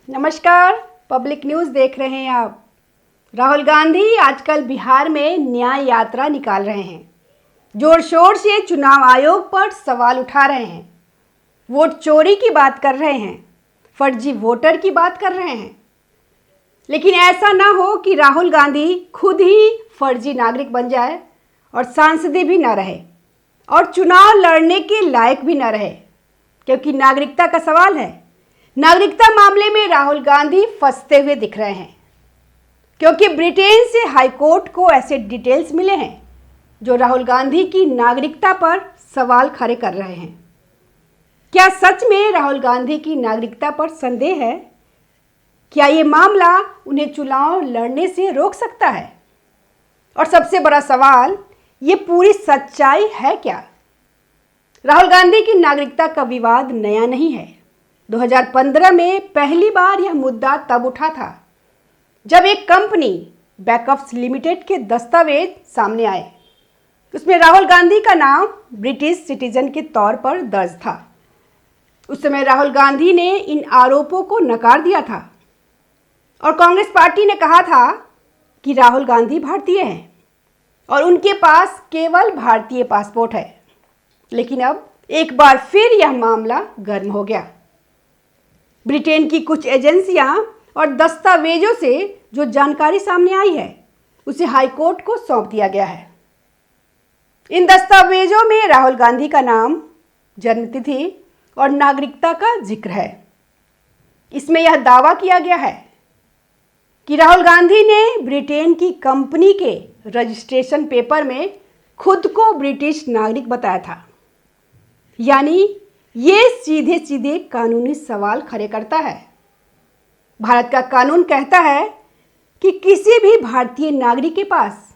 नमस्कार, public news देख रहे हैं आप। राहुल गांधी आजकल बिहार में न्याय यात्रा निकाल रहे हैं। जोर शोर से चुनाव आयोग पर सवाल उठा रहे हैं। वोट चोरी की बात कर रहे हैं, फर्जी वोटर की बात कर रहे हैं। लेकिन ऐसा ना हो कि राहुल गांधी खुद ही फर्जी नागरिक बन जाए और सांसद भी ना रहे और चुनाव लड़ने के लायक भी ना रहे, क्योंकि नागरिकता का सवाल है। नागरिकता मामले में राहुल गांधी फंसते हुए दिख रहे हैं, क्योंकि ब्रिटेन से हाईकोर्ट को ऐसे डिटेल्स मिले हैं जो राहुल गांधी की नागरिकता पर सवाल खड़े कर रहे हैं। क्या सच में राहुल गांधी की नागरिकता पर संदेह है? क्या ये मामला उन्हें चुनाव लड़ने से रोक सकता है? और सबसे बड़ा सवाल, ये पूरी सच्चाई है क्या? राहुल गांधी की नागरिकता का विवाद नया नहीं है। 2015 में पहली बार यह मुद्दा तब उठा था जब एक कंपनी बैकअप्स लिमिटेड के दस्तावेज सामने आए। उसमें राहुल गांधी का नाम ब्रिटिश सिटीजन के तौर पर दर्ज था। उस समय राहुल गांधी ने इन आरोपों को नकार दिया था और कांग्रेस पार्टी ने कहा था कि राहुल गांधी भारतीय हैं और उनके पास केवल भारतीय पासपोर्ट है। लेकिन अब एक बार फिर यह मामला गर्म हो गया। ब्रिटेन की कुछ एजेंसियां और दस्तावेजों से जो जानकारी सामने आई है, उसे हाईकोर्ट को सौंप दिया गया है। इन दस्तावेजों में राहुल गांधी का नाम, जन्मतिथि और नागरिकता का जिक्र है। इसमें यह दावा किया गया है कि राहुल गांधी ने ब्रिटेन की कंपनी के रजिस्ट्रेशन पेपर में खुद को ब्रिटिश नागरिक बताया था। यानी ये सीधे सीधे कानूनी सवाल खड़े करता है। भारत का कानून कहता है कि किसी भी भारतीय नागरिक के पास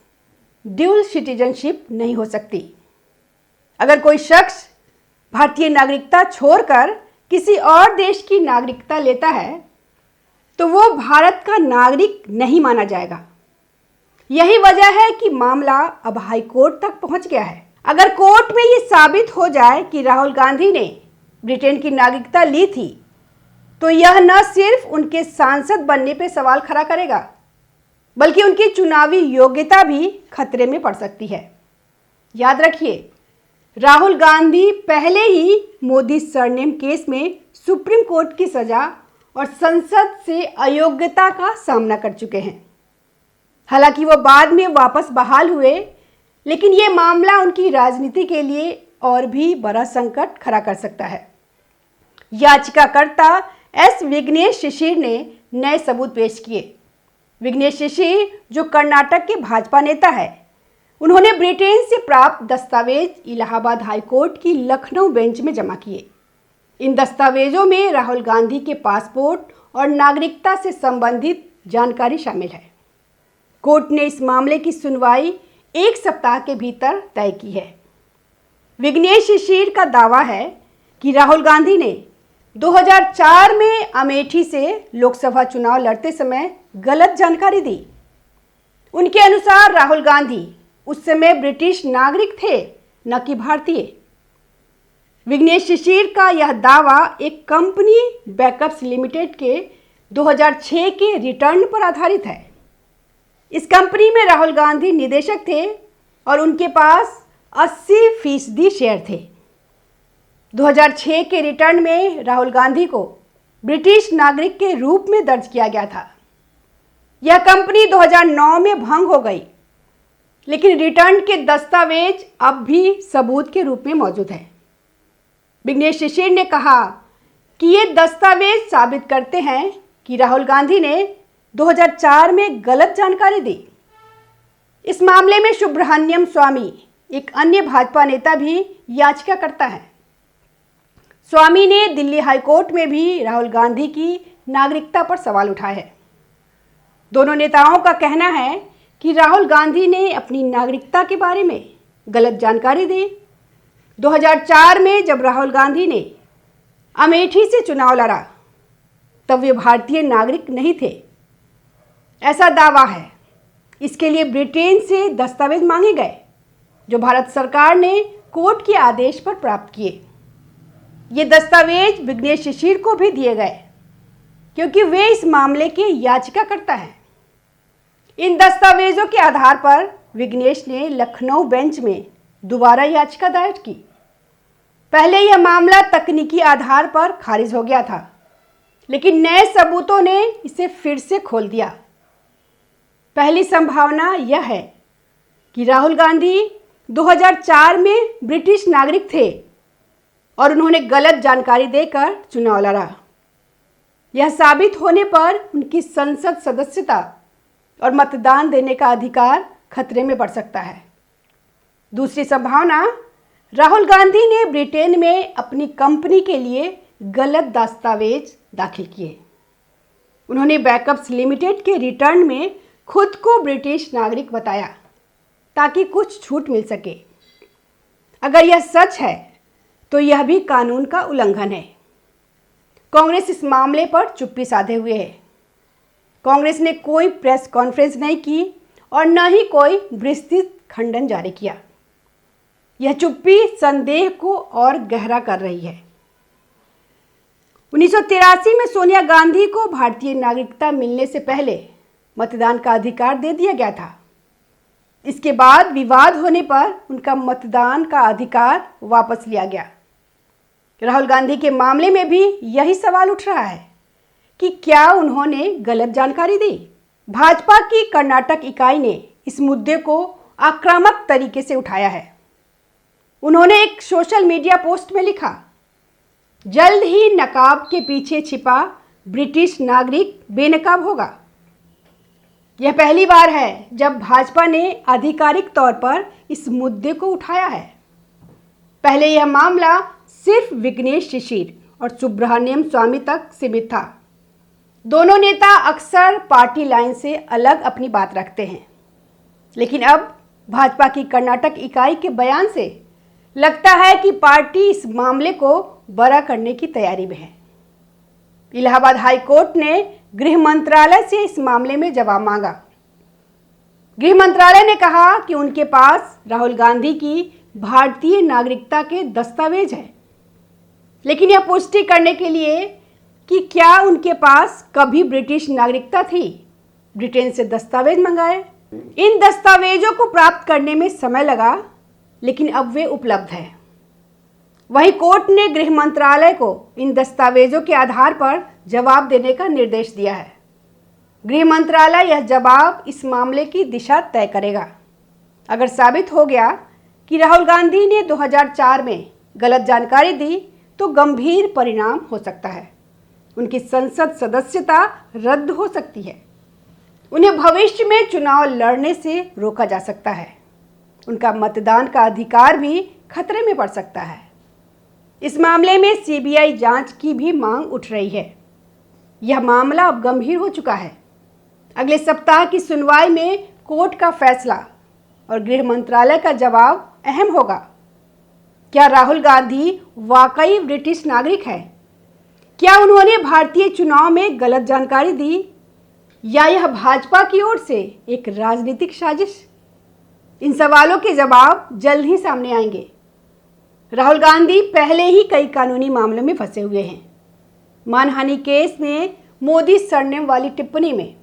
ड्यूल सिटीजनशिप नहीं हो सकती। अगर कोई शख्स भारतीय नागरिकता छोड़कर किसी और देश की नागरिकता लेता है तो वो भारत का नागरिक नहीं माना जाएगा। यही वजह है कि मामला अब हाईकोर्ट तक पहुंच गया है। अगर कोर्ट में ये साबित हो जाए कि राहुल गांधी ने ब्रिटेन की नागरिकता ली थी, तो यह न सिर्फ उनके सांसद बनने पर सवाल खड़ा करेगा, बल्कि उनकी चुनावी योग्यता भी खतरे में पड़ सकती है। याद रखिए, राहुल गांधी पहले ही मोदी सरनेम केस में सुप्रीम कोर्ट की सजा और संसद से अयोग्यता का सामना कर चुके हैं। हालांकि वो बाद में वापस बहाल हुए, लेकिन ये मामला उनकी राजनीति के लिए और भी बड़ा संकट खड़ा कर सकता है। याचिकाकर्ता एस विघ्नेश शिशिर ने नए सबूत पेश किए। विघ्नेश शिशिर, जो कर्नाटक के भाजपा नेता है, उन्होंने ब्रिटेन से प्राप्त दस्तावेज इलाहाबाद हाईकोर्ट की लखनऊ बेंच में जमा किए। इन दस्तावेजों में राहुल गांधी के पासपोर्ट और नागरिकता से संबंधित जानकारी शामिल है। कोर्ट ने इस मामले की सुनवाई 1 सप्ताह के भीतर तय की है। विघ्नेश शिशिर का दावा है कि राहुल गांधी ने 2004 में अमेठी से लोकसभा चुनाव लड़ते समय गलत जानकारी दी। उनके अनुसार राहुल गांधी उस समय ब्रिटिश नागरिक थे, न कि भारतीय। विघ्नेश शिशिर का यह दावा एक कंपनी बैकअप्स लिमिटेड के 2006 के रिटर्न पर आधारित है। इस कंपनी में राहुल गांधी निदेशक थे और उनके पास 80% शेयर थे। 2006 के रिटर्न में राहुल गांधी को ब्रिटिश नागरिक के रूप में दर्ज किया गया था। यह कंपनी 2009 में भंग हो गई, लेकिन रिटर्न के दस्तावेज अब भी सबूत के रूप में मौजूद हैं। विघ्नेश शिशिर ने कहा कि ये दस्तावेज साबित करते हैं कि राहुल गांधी ने 2004 में गलत जानकारी दी। इस मामले में सुब्रह्मण्यम स्वामी, एक अन्य भाजपा नेता, भी याचिका करता है। स्वामी ने दिल्ली हाईकोर्ट में भी राहुल गांधी की नागरिकता पर सवाल उठाए हैं। दोनों नेताओं का कहना है कि राहुल गांधी ने अपनी नागरिकता के बारे में गलत जानकारी दी। 2004 में जब राहुल गांधी ने अमेठी से चुनाव लड़ा, तब वे भारतीय नागरिक नहीं थे, ऐसा दावा है। इसके लिए ब्रिटेन से दस्तावेज मांगे गए, जो भारत सरकार ने कोर्ट के आदेश पर प्राप्त किए। ये दस्तावेज विघ्नेश शिशिर को भी दिए गए, क्योंकि वे इस मामले के याचिकाकर्ता हैं। इन दस्तावेजों के आधार पर विघ्नेश ने लखनऊ बेंच में दोबारा याचिका दायर की। पहले यह मामला तकनीकी आधार पर खारिज हो गया था, लेकिन नए सबूतों ने इसे फिर से खोल दिया। पहली संभावना यह है कि राहुल गांधी 2004 में ब्रिटिश नागरिक थे और उन्होंने गलत जानकारी देकर चुनाव लड़ा। यह साबित होने पर उनकी संसद सदस्यता और मतदान देने का अधिकार खतरे में पड़ सकता है। दूसरी संभावना, राहुल गांधी ने ब्रिटेन में अपनी कंपनी के लिए गलत दस्तावेज दाखिल किए। उन्होंने बैकअप्स लिमिटेड के रिटर्न में खुद को ब्रिटिश नागरिक बताया ताकि कुछ छूट मिल सके। अगर यह सच है तो यह भी कानून का उल्लंघन है। कांग्रेस इस मामले पर चुप्पी साधे हुए है। कांग्रेस ने कोई प्रेस कॉन्फ्रेंस नहीं की और न ही कोई विस्तृत खंडन जारी किया। यह चुप्पी संदेह को और गहरा कर रही है। 1983 में सोनिया गांधी को भारतीय नागरिकता मिलने से पहले मतदान का अधिकार दे दिया गया था। इसके बाद विवाद होने पर उनका मतदान का अधिकार वापस लिया गया। राहुल गांधी के मामले में भी यही सवाल उठ रहा है कि क्या उन्होंने गलत जानकारी दी। भाजपा की कर्नाटक इकाई ने इस मुद्दे को आक्रामक तरीके से उठाया है। उन्होंने एक सोशल मीडिया पोस्ट में लिखा, जल्द ही नकाब के पीछे छिपा ब्रिटिश नागरिक बेनकाब होगा। यह पहली बार है जब भाजपा ने आधिकारिक तौर पर इस मुद्दे को उठाया है। पहले यह मामला सिर्फ विघ्नेश शिशिर और सुब्रमण्यम स्वामी तक सीमित था। दोनों नेता अक्सर पार्टी लाइन से अलग अपनी बात रखते हैं, लेकिन अब भाजपा की कर्नाटक इकाई के बयान से लगता है कि पार्टी इस मामले को बड़ा करने की तैयारी में है। इलाहाबाद हाई कोर्ट ने गृह मंत्रालय से इस मामले में जवाब मांगा। गृह मंत्रालय ने कहा कि उनके पास राहुल गांधी की भारतीय नागरिकता के दस्तावेज हैं, लेकिन यह पुष्टि करने के लिए कि क्या उनके पास कभी ब्रिटिश नागरिकता थी, ब्रिटेन से दस्तावेज मंगाए। इन दस्तावेजों को प्राप्त करने में समय लगा, लेकिन अब वे उपलब्ध हैं। वहीं कोर्ट ने गृह मंत्रालय को इन दस्तावेजों के आधार पर जवाब देने का निर्देश दिया है। गृह मंत्रालय यह जवाब इस मामले की दिशा तय करेगा। अगर साबित हो गया कि राहुल गांधी ने 2004 में गलत जानकारी दी तो गंभीर परिणाम हो सकता है। उनकी संसद सदस्यता रद्द हो सकती है। उन्हें भविष्य में चुनाव लड़ने से रोका जा सकता है। उनका मतदान का अधिकार भी खतरे में पड़ सकता है। इस मामले में सीबीआई जांच की भी मांग उठ रही है। यह मामला अब गंभीर हो चुका है। अगले सप्ताह की सुनवाई में कोर्ट का फैसला और गृह मंत्रालय का जवाब अहम होगा। क्या राहुल गांधी वाकई ब्रिटिश नागरिक है? क्या उन्होंने भारतीय चुनाव में गलत जानकारी दी, या यह भाजपा की ओर से एक राजनीतिक साजिश? इन सवालों के जवाब जल्द ही सामने आएंगे। राहुल गांधी पहले ही कई कानूनी मामलों में फंसे हुए हैं। मानहानि केस में मोदी सरनेम वाली टिप्पणी में,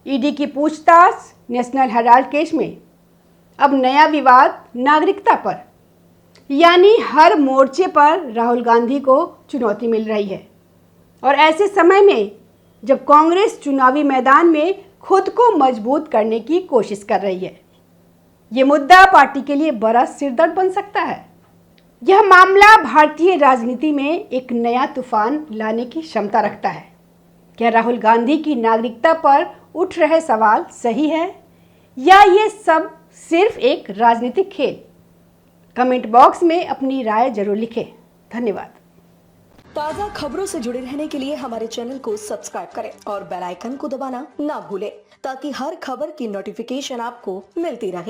ईडी की पूछताछ नेशनल हेराल्ड केस में, अब नया विवाद नागरिकता पर। यानी हर मोर्चे पर राहुल गांधी को चुनौती मिल रही है। और ऐसे समय में जब कांग्रेस चुनावी मैदान में खुद को मजबूत करने की कोशिश कर रही है, ये मुद्दा पार्टी के लिए बड़ा सिरदर्द बन सकता है। यह मामला भारतीय राजनीति में एक नया तूफान लाने की क्षमता रखता है। क्या राहुल गांधी की नागरिकता पर उठ रहे सवाल सही है, या ये सब सिर्फ एक राजनीतिक खेल? कमेंट बॉक्स में अपनी राय जरूर लिखें। धन्यवाद। ताज़ा खबरों से जुड़े रहने के लिए हमारे चैनल को सब्सक्राइब करें और बेल आइकन को दबाना ना भूलें, ताकि हर खबर की नोटिफिकेशन आपको मिलती रहे।